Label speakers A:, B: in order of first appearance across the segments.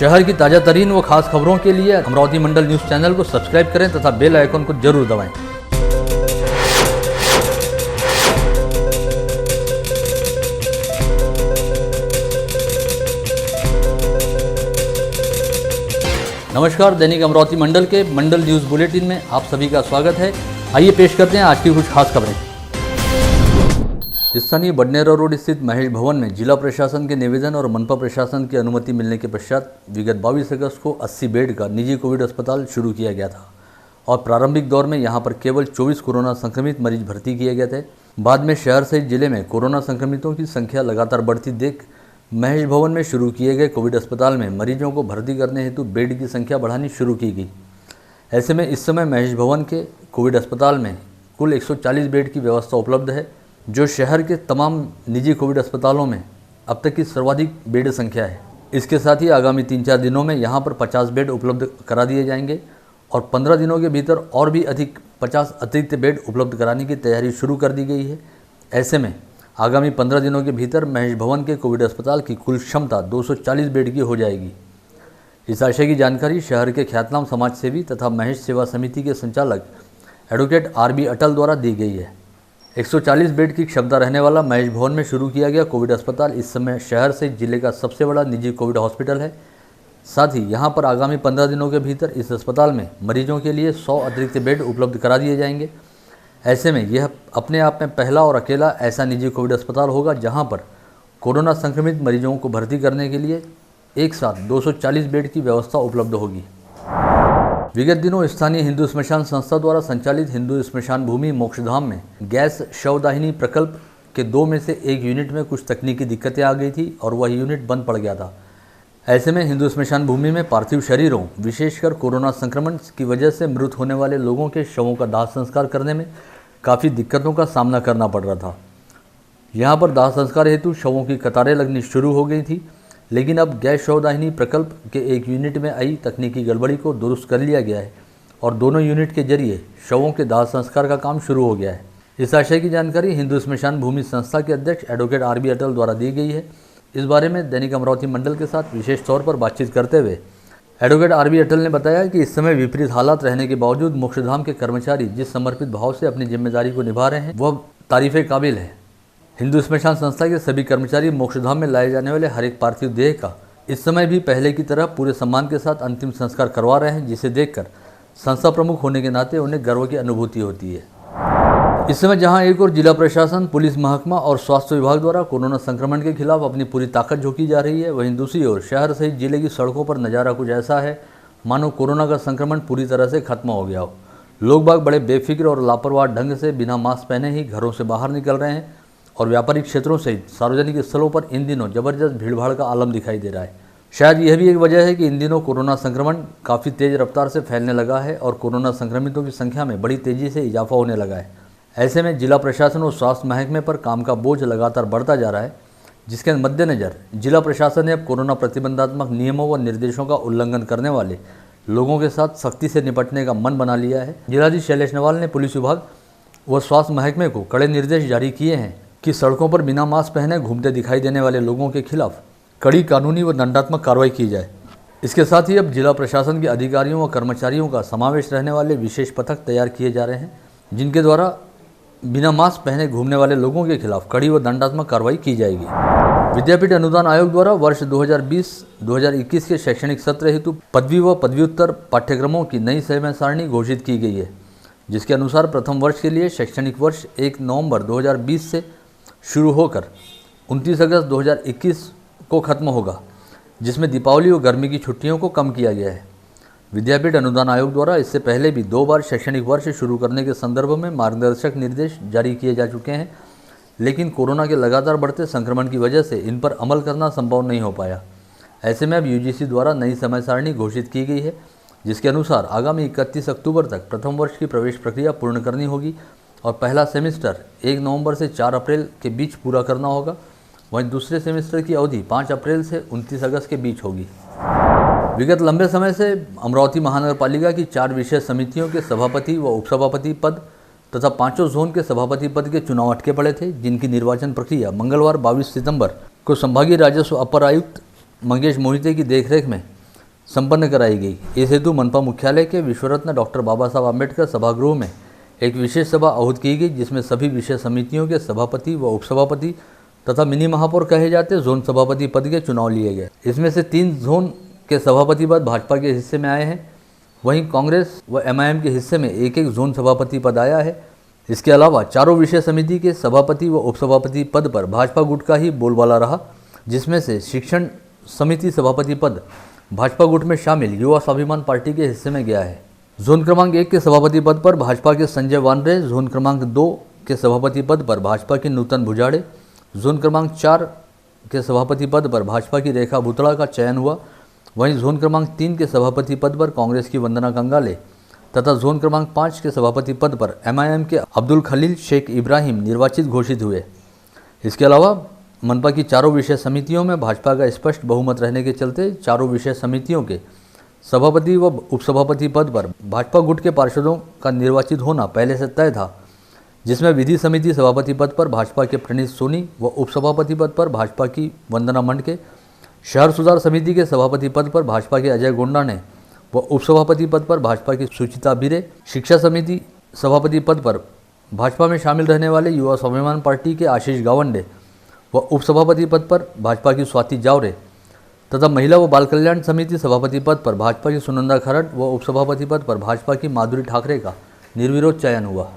A: शहर की ताज़ा तरीन व खास खबरों के लिए अमरावती मंडल न्यूज़ चैनल को सब्सक्राइब करें तथा बेल आइकन को जरूर दबाएं। नमस्कार, दैनिक अमरावती मंडल के मंडल न्यूज़ बुलेटिन में आप सभी का स्वागत है। आइए पेश करते हैं आज की कुछ खास खबरें। स्थानीय बडनेरा रोड स्थित महेश भवन में जिला प्रशासन के निवेदन और मनपा प्रशासन की अनुमति मिलने के पश्चात विगत 22 अगस्त को 80 बेड का निजी कोविड अस्पताल शुरू किया गया था और प्रारंभिक दौर में यहां पर केवल 24 कोरोना संक्रमित मरीज भर्ती किए गए थे। बाद में शहर सहित जिले में कोरोना संक्रमितों की संख्या लगातार बढ़ती देख महेश भवन में शुरू किए गए कोविड अस्पताल में मरीजों को भर्ती करने हेतु बेड की संख्या बढ़ानी शुरू की गई। ऐसे में इस समय महेश भवन के कोविड अस्पताल में कुल 140 बेड की व्यवस्था उपलब्ध है, जो शहर के तमाम निजी कोविड अस्पतालों में अब तक की सर्वाधिक बेड संख्या है। इसके साथ ही आगामी 3-4 दिनों में यहां पर 50 बेड उपलब्ध करा दिए जाएंगे और 15 दिनों के भीतर और भी अधिक 50 अतिरिक्त बेड उपलब्ध कराने की तैयारी शुरू कर दी गई है। ऐसे में आगामी 15 दिनों के भीतर महेश भवन के कोविड अस्पताल की कुल क्षमता 240 बेड की हो जाएगी। इस आशय की जानकारी शहर के ख्यातनाम समाज सेवी तथा महेश सेवा समिति के संचालक एडवोकेट RB अटल द्वारा दी गई है। 140 बेड की क्षमता रहने वाला महेश भवन में शुरू किया गया कोविड अस्पताल इस समय शहर से जिले का सबसे बड़ा निजी कोविड हॉस्पिटल है। साथ ही यहां पर आगामी 15 दिनों के भीतर इस अस्पताल में मरीजों के लिए 100 अतिरिक्त बेड उपलब्ध करा दिए जाएंगे। ऐसे में यह अपने आप में पहला और अकेला ऐसा निजी कोविड अस्पताल होगा जहां पर कोरोना संक्रमित मरीजों को भर्ती करने के लिए एक साथ 240 बेड की व्यवस्था उपलब्ध होगी। विगत दिनों स्थानीय हिंदू स्मशान संस्था द्वारा संचालित हिंदू स्मशान भूमि मोक्षधाम में गैस शवदाहिनी प्रकल्प के 2 में से 1 यूनिट में कुछ तकनीकी दिक्कतें आ गई थी और वह यूनिट बंद पड़ गया था। ऐसे में हिंदू स्मशान भूमि में पार्थिव शरीरों, विशेषकर कोरोना संक्रमण की वजह से मृत होने वाले लोगों के शवों का दाह संस्कार करने में काफ़ी दिक्कतों का सामना करना पड़ रहा था। यहाँ पर दाह संस्कार हेतु शवों की कतारें लगनी शुरू हो गई थी, लेकिन अब गैस शवदाहिनी प्रकल्प के 1 यूनिट में आई तकनीकी गड़बड़ी को दुरुस्त कर लिया गया है और दोनों यूनिट के जरिए शवों के दाह संस्कार का काम शुरू हो गया है। इस आशय की जानकारी हिंदू स्मशान भूमि संस्था के अध्यक्ष एडवोकेट RB अटल द्वारा दी गई है। इस बारे में दैनिक अमरावती मंडल के साथ विशेष तौर पर बातचीत करते हुए एडवोकेट RB अटल ने बताया कि इस समय विपरीत हालात रहने के बावजूद मोक्षधाम के कर्मचारी जिस समर्पित भाव से अपनी जिम्मेदारी को निभा रहे हैं वह तारीफ़े काबिल है। हिंदू स्मशान संस्था के सभी कर्मचारी मोक्षधाम में लाए जाने वाले हर एक पार्थिव देह का इस समय भी पहले की तरह पूरे सम्मान के साथ अंतिम संस्कार करवा रहे हैं, जिसे देखकर संस्था प्रमुख होने के नाते उन्हें गर्व की अनुभूति होती है। इस समय जहां एक और जिला प्रशासन, पुलिस महकमा और स्वास्थ्य विभाग द्वारा कोरोना संक्रमण के खिलाफ अपनी पूरी ताकत झोंकी जा रही है, वहीं दूसरी ओर शहर सहित जिले की सड़कों पर नज़ारा कुछ ऐसा है मानो कोरोना का संक्रमण पूरी तरह से खत्म हो गया हो। लोग बाग बड़े बेफिक्र और लापरवाह ढंग से बिना मास्क पहने ही घरों से बाहर निकल रहे हैं और व्यापारिक क्षेत्रों सहित सार्वजनिक स्थलों पर इन दिनों जबरदस्त भीड़भाड़ का आलम दिखाई दे रहा है। शायद यह भी एक वजह है कि इन दिनों कोरोना संक्रमण काफ़ी तेज़ रफ्तार से फैलने लगा है और कोरोना संक्रमितों की संख्या में बड़ी तेज़ी से इजाफा होने लगा है। ऐसे में जिला प्रशासन और स्वास्थ्य महकमे पर काम का बोझ लगातार बढ़ता जा रहा है, जिसके मद्देनज़र जिला प्रशासन ने अब कोरोना प्रतिबंधात्मक नियमों व निर्देशों का उल्लंघन करने वाले लोगों के साथ सख्ती से निपटने का मन बना लिया है। जिलाधीश शैलेश नवाल ने पुलिस विभाग व स्वास्थ्य महकमे को कड़े निर्देश जारी किए हैं कि सड़कों पर बिना मास्क पहने घूमते दिखाई देने वाले लोगों के खिलाफ कड़ी कानूनी व दंडात्मक कार्रवाई की जाए। इसके साथ ही अब जिला प्रशासन के अधिकारियों व कर्मचारियों का समावेश रहने वाले विशेष पथक तैयार किए जा रहे हैं, जिनके द्वारा बिना मास्क पहने घूमने वाले लोगों के खिलाफ कड़ी व दंडात्मक कार्रवाई की जाएगी। विद्यापीठ अनुदान आयोग द्वारा वर्ष 2020-2021 के शैक्षणिक सत्र हेतु पदवी व पदव्युत्तर पाठ्यक्रमों की नई समय सारणी घोषित की गई है, जिसके अनुसार प्रथम वर्ष के लिए शैक्षणिक वर्ष 1 नवंबर 2020 से शुरू होकर 29 अगस्त 2021 को खत्म होगा, जिसमें दीपावली और गर्मी की छुट्टियों को कम किया गया है। विद्यापीठ अनुदान आयोग द्वारा इससे पहले भी 2 बार शैक्षणिक वर्ष शुरू करने के संदर्भ में मार्गदर्शक निर्देश जारी किए जा चुके हैं, लेकिन कोरोना के लगातार बढ़ते संक्रमण की वजह से इन पर अमल करना संभव नहीं हो पाया। ऐसे में अब UGC द्वारा नई समय सारणी घोषित की गई है, जिसके अनुसार आगामी 31 अक्टूबर तक प्रथम वर्ष की प्रवेश प्रक्रिया पूर्ण करनी होगी और पहला सेमेस्टर 1 नवंबर से 4 अप्रैल के बीच पूरा करना होगा। वहीं दूसरे सेमेस्टर की अवधि 5 अप्रैल से 29 अगस्त के बीच होगी। विगत लंबे समय से अमरावती महानगर पालिका की 4 विशेष समितियों के सभापति व उपसभापति पद तथा 5 जोन के सभापति पद के चुनाव अटके पड़े थे, जिनकी निर्वाचन प्रक्रिया मंगलवार 22 सितंबर को संभागीय राजस्व अपर आयुक्त मंगेश मोहिते की देखरेख में संपन्न कराई गई। इस हेतु मनपा मुख्यालय के विश्वरत्न डॉक्टर बाबा साहब आम्बेडकर सभागृह में एक विशेष सभा आहूत की गई, जिसमें सभी विषय समितियों के सभापति व उपसभापति तथा मिनी महापौर कहे जाते जोन सभापति पद के चुनाव लिए गए। इसमें से 3 जोन के सभापति पद भाजपा के हिस्से में आए हैं, वहीं कांग्रेस व MIM के हिस्से में एक जोन सभापति पद आया है। इसके अलावा चारों विषय समिति के सभापति व उपसभापति पद पर भाजपा गुट का ही बोलबाला रहा, जिसमें से शिक्षण समिति सभापति पद भाजपा गुट में शामिल युवा स्वाभिमान पार्टी के हिस्से में गया है। जोन क्रमांक 1 के सभापति पद पर भाजपा के संजय वानरे, जोन क्रमांक 2 के सभापति पद पर भाजपा की नूतन भुजाड़े, जोन क्रमांक 4 के सभापति पद पर भाजपा की रेखा भुतड़ा का चयन हुआ। वहीं जोन क्रमांक 3 के सभापति पद पर कांग्रेस की वंदना कंगाले तथा जोन क्रमांक 5 के सभापति पद पर MIM के अब्दुल खलील शेख इब्राहिम निर्वाचित घोषित हुए। इसके अलावा मनपा की चारों विषय समितियों में भाजपा का स्पष्ट बहुमत रहने के चलते चारों विषय समितियों के सभापति व उपसभापति पद पर भाजपा गुट के पार्षदों का निर्वाचित होना पहले से तय था, जिसमें विधि समिति सभापति पद पर भाजपा के प्रणीत सोनी व उपसभापति पद पर भाजपा की वंदना मंडके, शहर सुधार समिति के सभापति पद पर भाजपा के अजय गोंडा ने व उपसभापति पद पर भाजपा की सुचिता बिरे, शिक्षा समिति सभापति पद पर भाजपा में शामिल रहने वाले युवा स्वाभिमान पार्टी के आशीष गावंडे व उपसभापति पद पर भाजपा की स्वाति जावरे तथा महिला व बाल कल्याण समिति सभापति पद पर भाजपा की सुनंदा खरट व उपसभापति पद पर भाजपा की माधुरी ठाकरे का निर्विरोध चयन हुआ।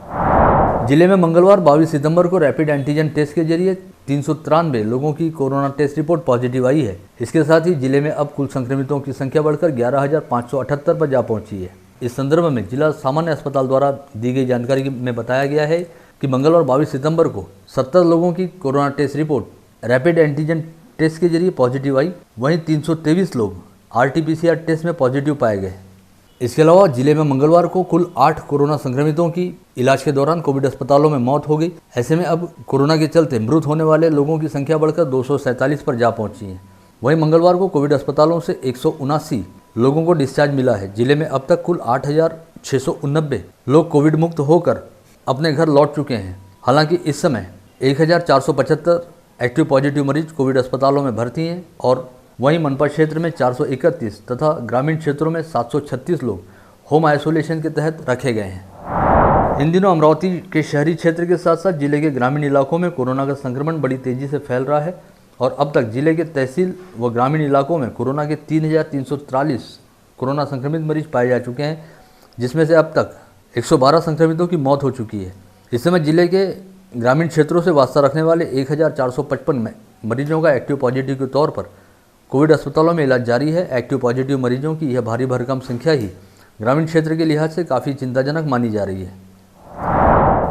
A: जिले में मंगलवार 22 सितंबर को रैपिड एंटीजन टेस्ट के जरिए 393 लोगों की कोरोना टेस्ट रिपोर्ट पॉजिटिव आई है। इसके साथ ही जिले में अब कुल संक्रमितों की संख्या बढ़कर 11,578 पर जा पहुंची है। इस संदर्भ में जिला सामान्य अस्पताल द्वारा दी गई जानकारी में बताया गया है कि मंगलवार 22 सितंबर को 70 लोगों की corona test report rapid antigen test के जरिए पॉजिटिव आई। वहीं 323 लोग RT-PCR टेस्ट में पॉजिटिव पाए गए। इसके अलावा जिले में मंगलवार को कुल 8 कोरोना संक्रमितों की इलाज के दौरान कोविड अस्पतालों में मौत हो गई। ऐसे में अब कोरोना के चलते मृत होने वाले लोगों की संख्या बढ़कर 247 पर जा पहुंची है। वहीं मंगलवार को कोविड अस्पतालों से 179 लोगों को डिस्चार्ज मिला है। जिले में अब तक कुल 8,689 लोग कोविड मुक्त होकर अपने घर लौट चुके हैं। हालांकि इस समय 1,475 एक्टिव पॉजिटिव मरीज कोविड अस्पतालों में भर्ती हैं और वहीं मनपा क्षेत्र में 431 तथा ग्रामीण क्षेत्रों में 736 लोग होम आइसोलेशन के तहत रखे गए हैं। इन दिनों अमरावती के शहरी क्षेत्र के साथ साथ जिले के ग्रामीण इलाकों में कोरोना का संक्रमण बड़ी तेजी से फैल रहा है और अब तक जिले के तहसील व ग्रामीण इलाकों में कोरोना के 3,343 कोरोना संक्रमित मरीज पाए जा चुके हैं, जिसमें से अब तक 112 संक्रमितों की मौत हो चुकी है। इस समय जिले के ग्रामीण क्षेत्रों से वास्ता रखने वाले 1,455 मरीजों का एक्टिव पॉजिटिव के तौर पर कोविड अस्पतालों में इलाज जारी है। एक्टिव पॉजिटिव मरीजों की यह भारी भरकम संख्या ही ग्रामीण क्षेत्र के लिहाज से काफ़ी चिंताजनक मानी जा रही है।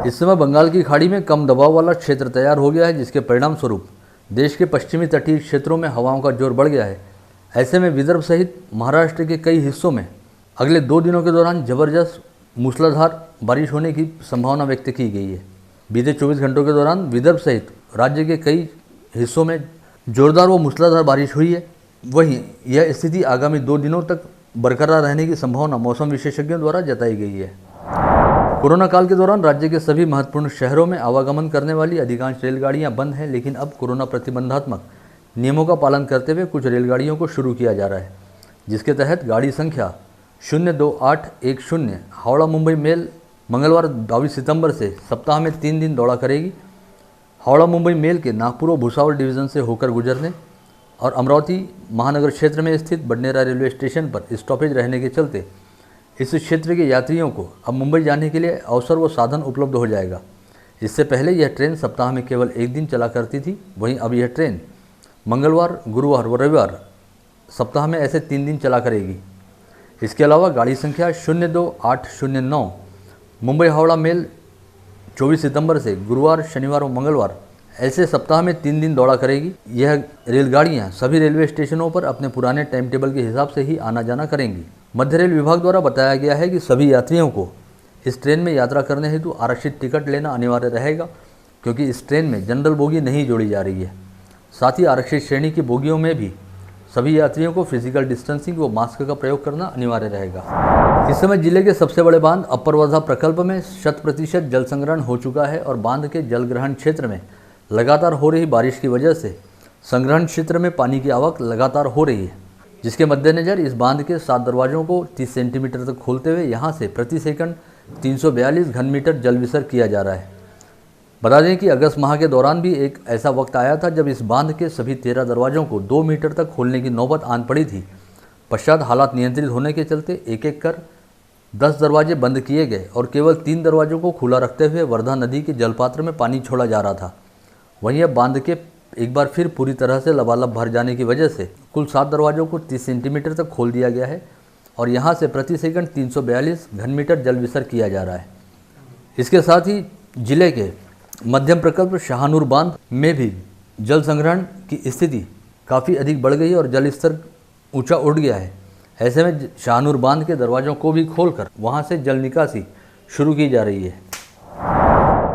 A: इस समय बंगाल की खाड़ी में कम दबाव वाला क्षेत्र तैयार हो गया है, जिसके परिणाम स्वरूप देश के पश्चिमी तटीय क्षेत्रों में हवाओं का जोर बढ़ गया है। ऐसे में विदर्भ सहित महाराष्ट्र के कई हिस्सों में अगले 2 दिनों के दौरान जबरदस्त मूसलाधार बारिश होने की संभावना व्यक्त की गई है। बीते 24 घंटों के दौरान विदर्भ सहित राज्य के कई हिस्सों में जोरदार व मूसलाधार बारिश हुई है। वहीं यह स्थिति आगामी 2 दिनों तक बरकरार रहने की संभावना मौसम विशेषज्ञों द्वारा जताई गई है। कोरोना काल के दौरान राज्य के सभी महत्वपूर्ण शहरों में आवागमन करने वाली अधिकांश रेलगाड़ियां बंद हैं, लेकिन अब कोरोना प्रतिबंधात्मक नियमों का पालन करते हुए कुछ रेलगाड़ियों को शुरू किया जा रहा है, जिसके तहत गाड़ी संख्या 02810 हावड़ा मुंबई मेल मंगलवार 22 सितंबर से सप्ताह में 3 दिन दौड़ा करेगी। हावड़ा मुंबई मेल के नागपुर व भुसावल डिवीज़न से होकर गुजरने और अमरावती महानगर क्षेत्र में स्थित बडनेरा रेलवे स्टेशन पर स्टॉपेज रहने के चलते इस क्षेत्र के यात्रियों को अब मुंबई जाने के लिए अवसर व साधन उपलब्ध हो जाएगा। इससे पहले यह ट्रेन सप्ताह में केवल 1 दिन चला करती थी, वहीं अब यह ट्रेन मंगलवार, गुरुवार व रविवार सप्ताह में ऐसे 3 दिन चला करेगी। इसके अलावा गाड़ी संख्या 02809 मुंबई हावड़ा मेल 24 सितंबर से गुरुवार, शनिवार व मंगलवार ऐसे सप्ताह में 3 दिन दौड़ा करेगी। यह रेलगाड़ियां सभी रेलवे स्टेशनों पर अपने पुराने टाइम टेबल के हिसाब से ही आना जाना करेंगी। मध्य रेल विभाग द्वारा बताया गया है कि सभी यात्रियों को इस ट्रेन में यात्रा करने हेतु आरक्षित टिकट लेना अनिवार्य रहेगा, क्योंकि इस ट्रेन में जनरल बोगी नहीं जोड़ी जा रही है। साथ ही आरक्षित श्रेणी की बोगियों में भी सभी यात्रियों को फिजिकल डिस्टेंसिंग व मास्क का प्रयोग करना अनिवार्य रहेगा। इस समय जिले के सबसे बड़े बांध अपर वर्धा प्रकल्प में 100% जल संग्रहण हो चुका है और बांध के जलग्रहण क्षेत्र में लगातार हो रही बारिश की वजह से संग्रहण क्षेत्र में पानी की आवक लगातार हो रही है। जिसके मद्देनज़र इस बांध के 7 दरवाजों को 30 सेंटीमीटर तक खोलते हुए यहाँ से प्रति सेकंड 342 घन मीटर जल विसर्ग किया जा रहा है। बता दें कि अगस्त माह के दौरान भी एक ऐसा वक्त आया था जब इस बांध के सभी 13 दरवाजों को 2 मीटर तक खोलने की नौबत आन पड़ी थी। पश्चात हालात नियंत्रित होने के चलते एक एक कर 10 दरवाजे बंद किए गए और केवल 3 दरवाजों को खुला रखते हुए वर्धा नदी के जलपात्र में पानी छोड़ा जा रहा था। वहीं अब बांध के एक बार फिर पूरी तरह से लबालब भर जाने की वजह से कुल 7 दरवाजों को 30 सेंटीमीटर तक खोल दिया गया है और यहाँ से प्रति सेकंड 342 घन मीटर जल विसर्ग किया जा रहा है। इसके साथ ही जिले के मध्यम प्रकल्प शाहनूर बांध में भी जल संग्रहण की स्थिति काफ़ी अधिक बढ़ गई और जल स्तर ऊंचा उठ गया है। ऐसे में शाहनूर बांध के दरवाज़ों को भी खोलकर वहां से जल निकासी शुरू की जा रही है।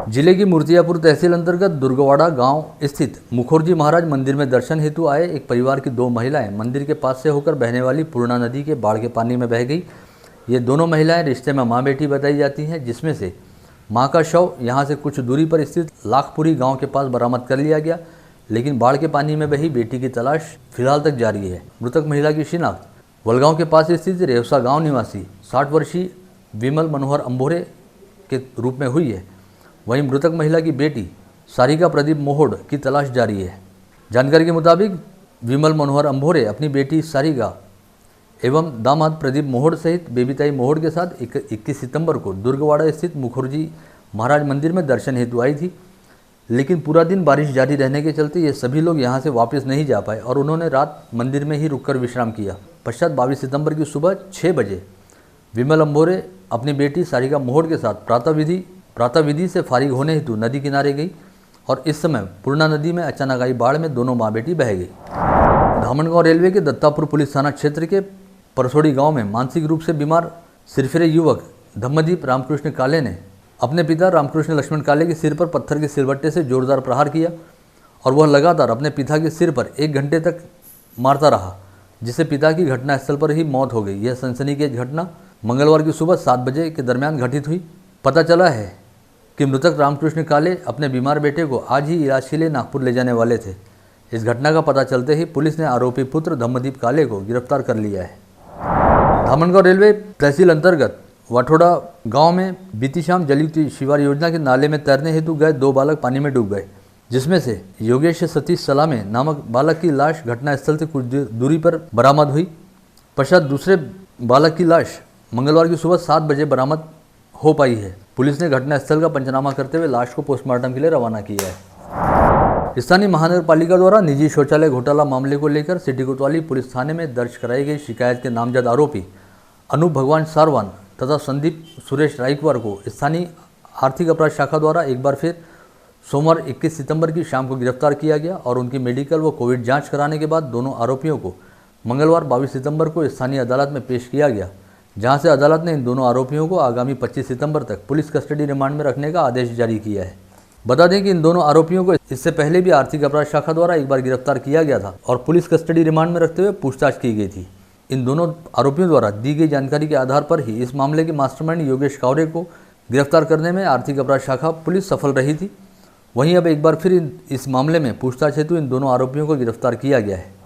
A: जिले की मूर्तियापुर तहसील अंतर्गत दुर्गवाड़ा गांव स्थित मुखर्जी महाराज मंदिर में दर्शन हेतु आए एक परिवार की 2 महिलाएं मंदिर के पास से होकर बहने वाली पूर्णा नदी के बाढ़ के पानी में बह गई। ये दोनों महिलाएं रिश्ते में माँ बेटी बताई जाती हैं, जिसमें से माँ का शव यहाँ से कुछ दूरी पर स्थित लाखपुरी गाँव के पास बरामद कर लिया गया, लेकिन बाढ़ के पानी में बही बेटी की तलाश फिलहाल तक जारी है। मृतक महिला की शिनाख्त वलगांव के पास स्थित रेवसा गाँव निवासी 60 वर्षीय विमल मनोहर अंबोरे के रूप में हुई है। वहीं मृतक महिला की बेटी सारिका प्रदीप मोहोड़ की तलाश जारी है। जानकारी के मुताबिक विमल मनोहर अंबोरे अपनी बेटी सारिका एवं दामाद प्रदीप मोहोड़ सहित बेबीताई मोहोड़ के साथ 21 सितंबर को दुर्गवाड़ा स्थित मुखर्जी महाराज मंदिर में दर्शन हेतु आई थी, लेकिन पूरा दिन बारिश जारी रहने के चलते ये सभी लोग यहां से वापस नहीं जा पाए और उन्होंने रात मंदिर में ही रुककर विश्राम किया। पश्चात 22 सितंबर की सुबह 6 बजे विमल अंबोरे अपनी बेटी सारिका मोहोड़ के साथ प्रातः विधि से फारिग होने हेतु नदी किनारे गई और इस समय पूर्णा नदी में अचानक आई बाढ़ में दोनों माँ बेटी बह गई। धामनगांव रेलवे के दत्तापुर पुलिस थाना क्षेत्र के परसोड़ी गांव में मानसिक रूप से बीमार सिरफिरे युवक धम्मदीप रामकृष्ण काले ने अपने पिता रामकृष्ण लक्ष्मण काले के सिर पर पत्थर के सिलबट्टे से जोरदार प्रहार किया और वह लगातार अपने पिता के सिर पर 1 घंटे तक मारता रहा, जिससे पिता की घटनास्थल पर ही मौत हो गई। यह सनसनीखेज घटना मंगलवार की सुबह 7 बजे के दरमियान घटित हुई। पता चला है कि मृतक रामकृष्ण काले अपने बीमार बेटे को आज ही इलाज के लिए नागपुर ले जाने वाले थे। इस घटना का पता चलते ही पुलिस ने आरोपी पुत्र धम्मदीप काले को गिरफ्तार कर लिया है। धामनगांव रेलवे तहसील अंतर्गत वाठोड़ा गांव में बीती शाम जलयुक्त शिवार योजना के नाले में तैरने हेतु गए 2 बालक पानी में डूब गए, जिसमें से योगेश सतीश सलामे नामक बालक की लाश घटनास्थल से कुछ दूरी पर बरामद हुई। पश्चात दूसरे बालक की लाश मंगलवार की सुबह 7 बजे बरामद हो पाई है। पुलिस ने घटनास्थल का पंचनामा करते हुए लाश को पोस्टमार्टम के लिए रवाना किया है। स्थानीय महानगर पालिका द्वारा निजी शौचालय घोटाला मामले को लेकर सिटी कोतवाली पुलिस थाने में दर्ज कराई गई शिकायत के नामजद आरोपी अनूप भगवान सारवान तथा संदीप सुरेश रायकवार को स्थानीय आर्थिक अपराध शाखा द्वारा एक बार फिर सोमवार 21 सितंबर की शाम को गिरफ्तार किया गया और उनकी मेडिकल व कोविड जांच कराने के बाद दोनों आरोपियों को मंगलवार 22 सितंबर को स्थानीय अदालत में पेश किया गया, जहां से अदालत ने इन दोनों आरोपियों को आगामी 25 सितंबर तक पुलिस कस्टडी रिमांड में रखने का आदेश जारी किया है। बता दें कि इन दोनों आरोपियों को इससे पहले भी आर्थिक अपराध शाखा द्वारा एक बार गिरफ्तार किया गया था और पुलिस कस्टडी रिमांड में रखते हुए पूछताछ की गई थी। इन दोनों आरोपियों द्वारा दी गई जानकारी के आधार पर ही इस मामले के मास्टरमाइंड योगेश कावरे को गिरफ्तार करने में आर्थिक अपराध शाखा पुलिस सफल रही थी। वहीं अब एक बार फिर इस मामले में पूछताछ हेतु इन दोनों आरोपियों को गिरफ्तार किया गया है।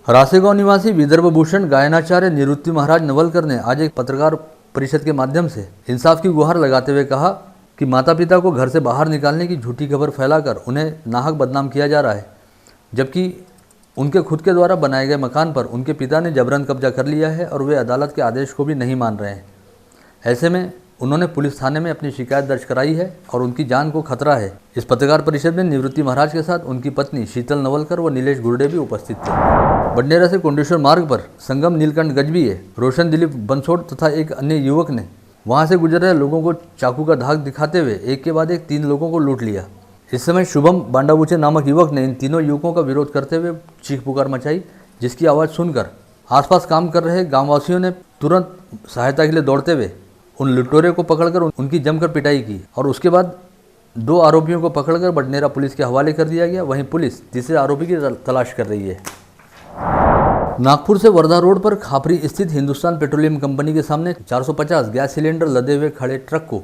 A: रासेगांव निवासी विदर्भ भूषण गायनाचार्य निवृत्ति महाराज नवलकर ने आज एक पत्रकार परिषद के माध्यम से इंसाफ की गुहार लगाते हुए कहा कि माता पिता को घर से बाहर निकालने की झूठी खबर फैलाकर उन्हें नाहक बदनाम किया जा रहा है, जबकि उनके खुद के द्वारा बनाए गए मकान पर उनके पिता ने जबरन कब्जा कर लिया है और वे अदालत के आदेश को भी नहीं मान रहे हैं। ऐसे में उन्होंने पुलिस थाने में अपनी शिकायत दर्ज कराई है और उनकी जान को खतरा है। इस पत्रकार परिषद में निवृत्ति महाराज के साथ उनकी पत्नी शीतल नवलकर व नीलेश गुर्डे भी उपस्थित थे। बडनेरा से कुंडेश्वर मार्ग पर संगम नीलकंठ गजबीये रोशन दिलीप बंसोड़ तथा एक अन्य युवक ने वहां से गुजर रहे लोगों को चाकू का धाक दिखाते हुए एक के बाद एक 3 लोगों को लूट लिया। इस समय शुभम बांडाबूचे नामक युवक ने इन तीनों युवकों का विरोध करते हुए चीख पुकार मचाई, जिसकी आवाज़ सुनकर आसपास काम कर रहे गांववासियों ने तुरंत सहायता के लिए दौड़ते हुए उन लुटेरों को पकड़कर उनकी जमकर पिटाई की और उसके बाद 2 आरोपियों को पकड़कर बडनेरा पुलिस के हवाले कर दिया गया। वहीं पुलिस तीसरे आरोपी की तलाश कर रही है। नागपुर से वर्धा रोड पर खापरी स्थित हिंदुस्तान पेट्रोलियम कंपनी के सामने 450 गैस सिलेंडर लदे हुए खड़े ट्रक को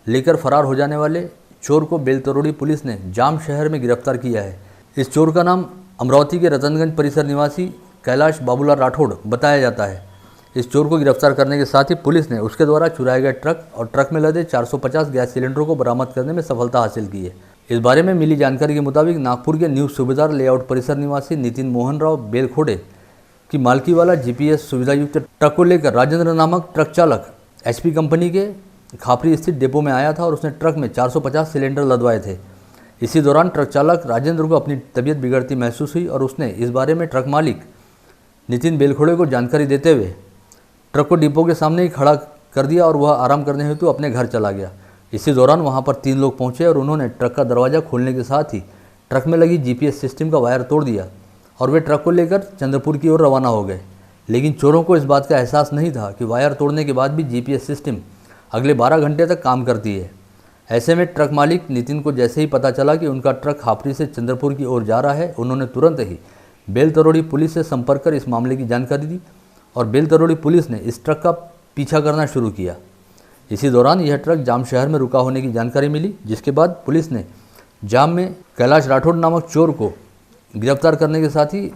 A: लेकर फरार हो जाने वाले चोर को बेलतरोड़ी पुलिस ने जाम शहर में गिरफ्तार किया है। इस चोर का नाम अमरावती के रतनगंज परिसर निवासी कैलाश बाबूलाल राठौड़ बताया जाता है। इस चोर को गिरफ्तार करने के साथ ही पुलिस ने उसके द्वारा चुराए गए ट्रक और ट्रक में लदे 450 गैस सिलेंडरों को बरामद करने में सफलता हासिल की है। इस बारे में मिली जानकारी के मुताबिक नागपुर के न्यू सूबेदार लेआउट परिसर निवासी नितिन मोहन राव बेलखोड़े की मालकी वाला GPS सुविधायुक्त ट्रक को लेकर राजेंद्र नामक ट्रक चालक HP कंपनी के खापरी स्थित डिपो में आया था और उसने ट्रक में 450 सिलेंडर लदवाए थे। इसी दौरान ट्रक चालक राजेंद्र को अपनी तबीयत बिगड़ती महसूस हुई और उसने इस बारे में ट्रक मालिक नितिन बेलखोड़े को जानकारी देते हुए ट्रक को डिपो के सामने ही खड़ा कर दिया और वह आराम करने हेतु अपने घर चला गया। इसी दौरान वहां पर 3 लोग पहुंचे और उन्होंने ट्रक का दरवाज़ा खोलने के साथ ही ट्रक में लगी GPS सिस्टम का वायर तोड़ दिया और वे ट्रक को लेकर चंद्रपुर की ओर रवाना हो गए। लेकिन चोरों को इस बात का एहसास नहीं था कि वायर तोड़ने के बाद भी GPS सिस्टम अगले 12 घंटे तक काम करती है। ऐसे में ट्रक मालिक नितिन को जैसे ही पता चला कि उनका ट्रक खापरी से चंद्रपुर की ओर जा रहा है, उन्होंने तुरंत ही बेलतरोड़ी पुलिस से संपर्क कर इस मामले की जानकारी दी और बेलतरोड़ी पुलिस ने इस ट्रक का पीछा करना शुरू किया। इसी दौरान यह ट्रक जाम शहर में रुका होने की जानकारी मिली, जिसके बाद पुलिस ने जाम में कैलाश राठौड़ नामक चोर को गिरफ्तार करने के साथ ही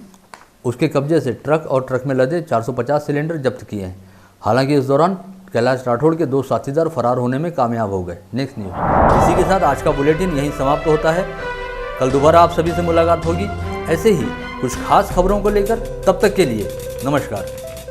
A: उसके कब्जे से ट्रक और ट्रक में लदे 450 सिलेंडर जब्त किए हैं। हालांकि इस दौरान कैलाश राठौड़ के 2 साथीदार फरार होने में कामयाब हो गए। Next news. इसी के साथ आज का बुलेटिन यहीं समाप्त होता है। कल दोबारा आप सभी से मुलाकात होगी ऐसे ही कुछ खास खबरों को लेकर। तब तक के लिए नमस्कार।